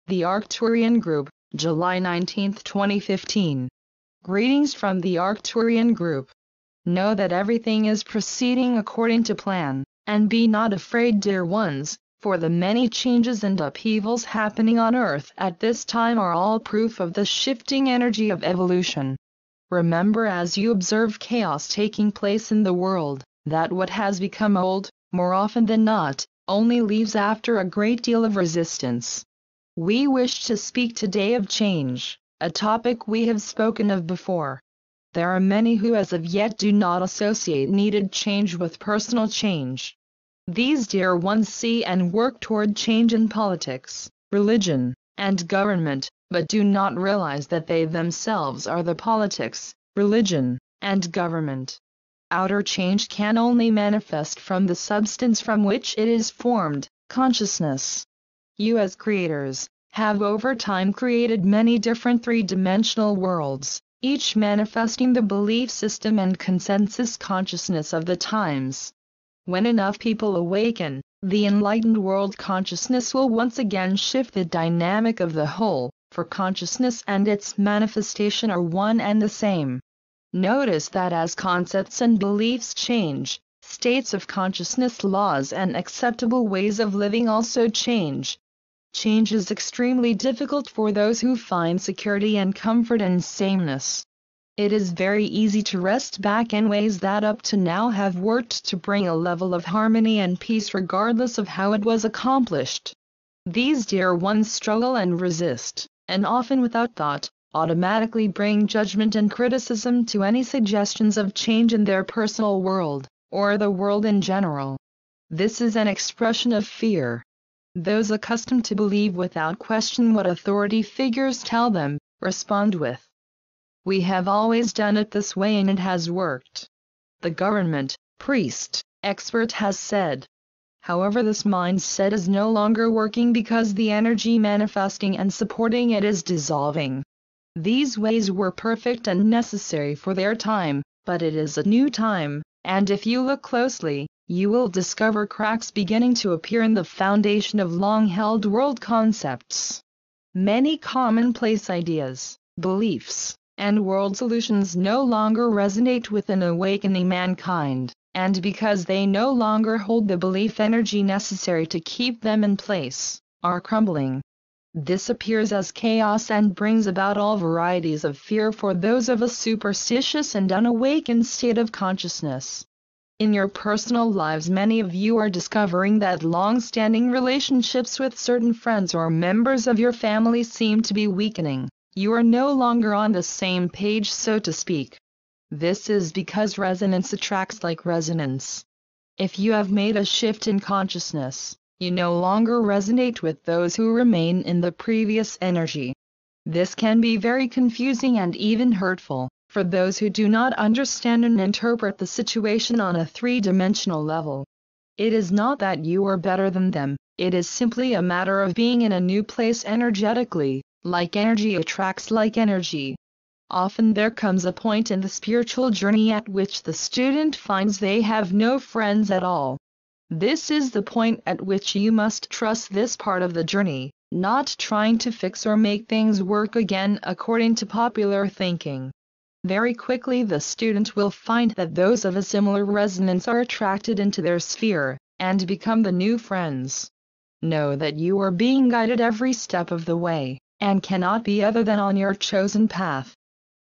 The Arcturian Group, July 19, 2015. Greetings from the Arcturian Group. Know that everything is proceeding according to plan, and be not afraid, dear ones, for the many changes and upheavals happening on Earth at this time are all proof of the shifting energy of evolution. Remember, as you observe chaos taking place in the world, that what has become old, more often than not, only leaves after a great deal of resistance. We wish to speak today of change, a topic we have spoken of before. There are many who as of yet do not associate needed change with personal change. These dear ones see and work toward change in politics, religion, and government, but do not realize that they themselves are the politics, religion, and government. Outer change can only manifest from the substance from which it is formed, consciousness. You as creators, have over time created many different three-dimensional worlds, each manifesting the belief system and consensus consciousness of the times. When enough people awaken, the enlightened world consciousness will once again shift the dynamic of the whole, for consciousness and its manifestation are one and the same. Notice that as concepts and beliefs change, states of consciousness, laws, and acceptable ways of living also change. Change is extremely difficult for those who find security and comfort in sameness. It is very easy to rest back in ways that up to now have worked to bring a level of harmony and peace regardless of how it was accomplished. These dear ones struggle and resist, and often without thought, automatically bring judgment and criticism to any suggestions of change in their personal world, or the world in general. This is an expression of fear. Those accustomed to believe without question what authority figures tell them, respond with, "We have always done it this way and it has worked. The government, priest, expert has said." However, this mindset is no longer working because the energy manifesting and supporting it is dissolving. These ways were perfect and necessary for their time, but it is a new time, and if you look closely, you will discover cracks beginning to appear in the foundation of long-held world concepts. Many commonplace ideas, beliefs, and world solutions no longer resonate with an awakening mankind, and because they no longer hold the belief energy necessary to keep them in place, are crumbling. This appears as chaos and brings about all varieties of fear for those of a superstitious and unawakened state of consciousness. In your personal lives, many of you are discovering that long-standing relationships with certain friends or members of your family seem to be weakening. You are no longer on the same page, so to speak. This is because resonance attracts like resonance. If you have made a shift in consciousness, you no longer resonate with those who remain in the previous energy. This can be very confusing and even hurtful for those who do not understand and interpret the situation on a three-dimensional level. It is not that you are better than them, it is simply a matter of being in a new place energetically. Like energy attracts like energy. Often there comes a point in the spiritual journey at which the student finds they have no friends at all. This is the point at which you must trust this part of the journey, not trying to fix or make things work again according to popular thinking. Very quickly the student will find that those of a similar resonance are attracted into their sphere, and become the new friends. Know that you are being guided every step of the way, and cannot be other than on your chosen path.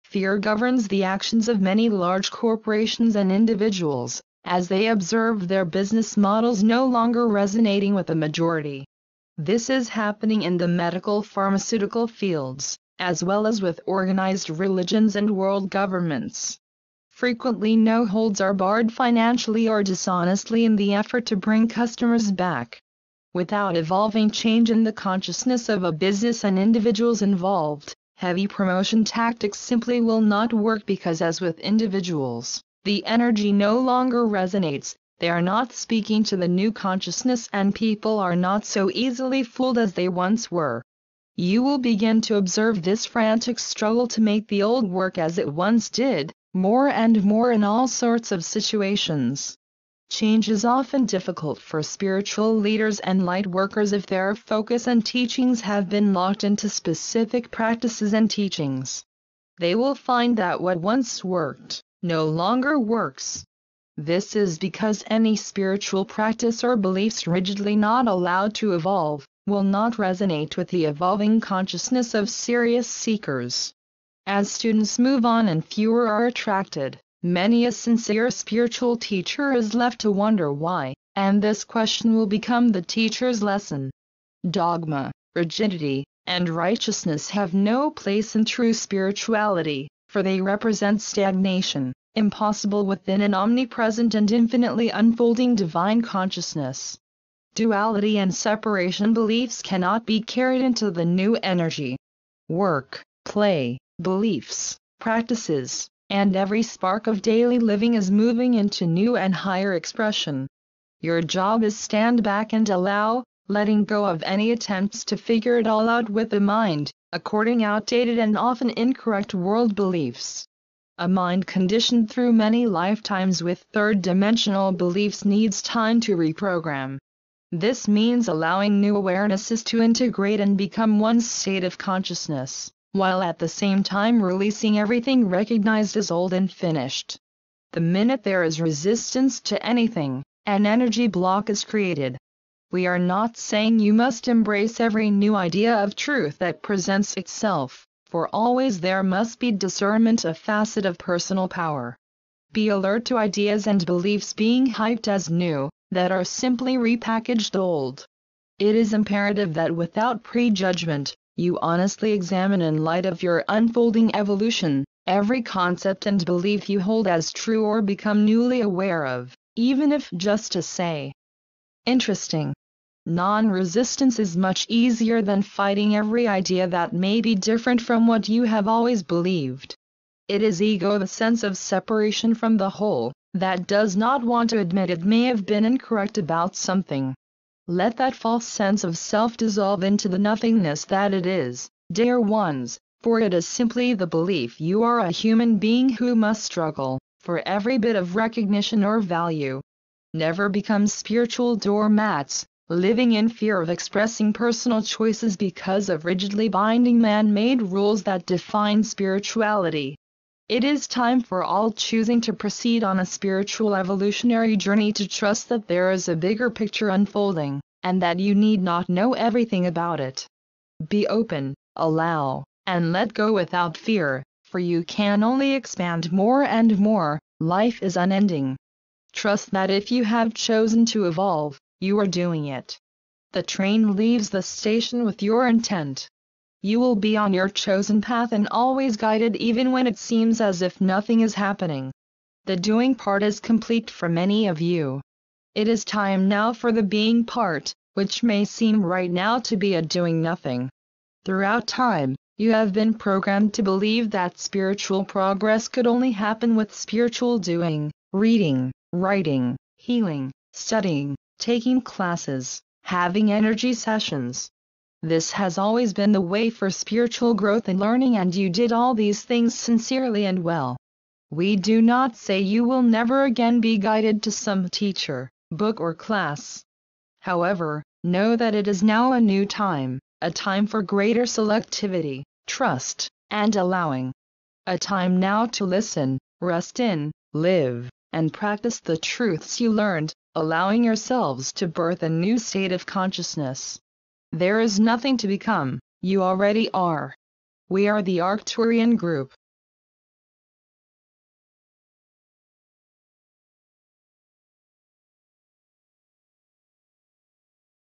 Fear governs the actions of many large corporations and individuals, as they observe their business models no longer resonating with the majority. This is happening in the medical pharmaceutical fields, as well as with organized religions and world governments. Frequently no holds are barred financially or dishonestly in the effort to bring customers back. Without evolving change in the consciousness of a business and individuals involved, heavy promotion tactics simply will not work because, as with individuals, the energy no longer resonates, they are not speaking to the new consciousness, and people are not so easily fooled as they once were. You will begin to observe this frantic struggle to make the old work as it once did, more and more in all sorts of situations. Change is often difficult for spiritual leaders and light workers if their focus and teachings have been locked into specific practices and teachings. They will find that what once worked no longer works. This is because any spiritual practice or beliefs rigidly not allowed to evolve will not resonate with the evolving consciousness of serious seekers. As students move on and fewer are attracted, many a sincere spiritual teacher is left to wonder why, and this question will become the teacher's lesson. Dogma, rigidity, and righteousness have no place in true spirituality, for they represent stagnation, impossible within an omnipresent and infinitely unfolding divine consciousness. Duality and separation beliefs cannot be carried into the new energy. Work, play, beliefs, practices, and every spark of daily living is moving into new and higher expression. Your job is stand back and allow, letting go of any attempts to figure it all out with the mind, according outdated and often incorrect world beliefs. A mind conditioned through many lifetimes with third-dimensional beliefs needs time to reprogram. This means allowing new awarenesses to integrate and become one's state of consciousness, while at the same time releasing everything recognized as old and finished. The minute there is resistance to anything, an energy block is created. We are not saying you must embrace every new idea of truth that presents itself, for always there must be discernment, a facet of personal power. Be alert to ideas and beliefs being hyped as new, that are simply repackaged old. It is imperative that without prejudgment, you honestly examine in light of your unfolding evolution, every concept and belief you hold as true or become newly aware of, even if just to say. Interesting. Non-resistance is much easier than fighting every idea that may be different from what you have always believed. It is ego, the sense of separation from the whole, that does not want to admit it may have been incorrect about something. Let that false sense of self dissolve into the nothingness that it is, dear ones, for it is simply the belief you are a human being who must struggle for every bit of recognition or value. Never become spiritual doormats, living in fear of expressing personal choices because of rigidly binding man-made rules that define spirituality. It is time for all choosing to proceed on a spiritual evolutionary journey to trust that there is a bigger picture unfolding, and that you need not know everything about it. Be open, allow, and let go without fear, for you can only expand more and more. Life is unending. Trust that if you have chosen to evolve, you are doing it. The train leaves the station with your intent. You will be on your chosen path and always guided even when it seems as if nothing is happening. The doing part is complete for many of you. It is time now for the being part, which may seem right now to be a doing nothing. Throughout time, you have been programmed to believe that spiritual progress could only happen with spiritual doing, reading, writing, healing, studying, taking classes, having energy sessions. This has always been the way for spiritual growth and learning, and you did all these things sincerely and well. We do not say you will never again be guided to some teacher, book or class. However, know that it is now a new time, a time for greater selectivity, trust, and allowing. A time now to listen, rest in, live, and practice the truths you learned, allowing yourselves to birth a new state of consciousness. There is nothing to become, you already are. We are the Arcturian Group.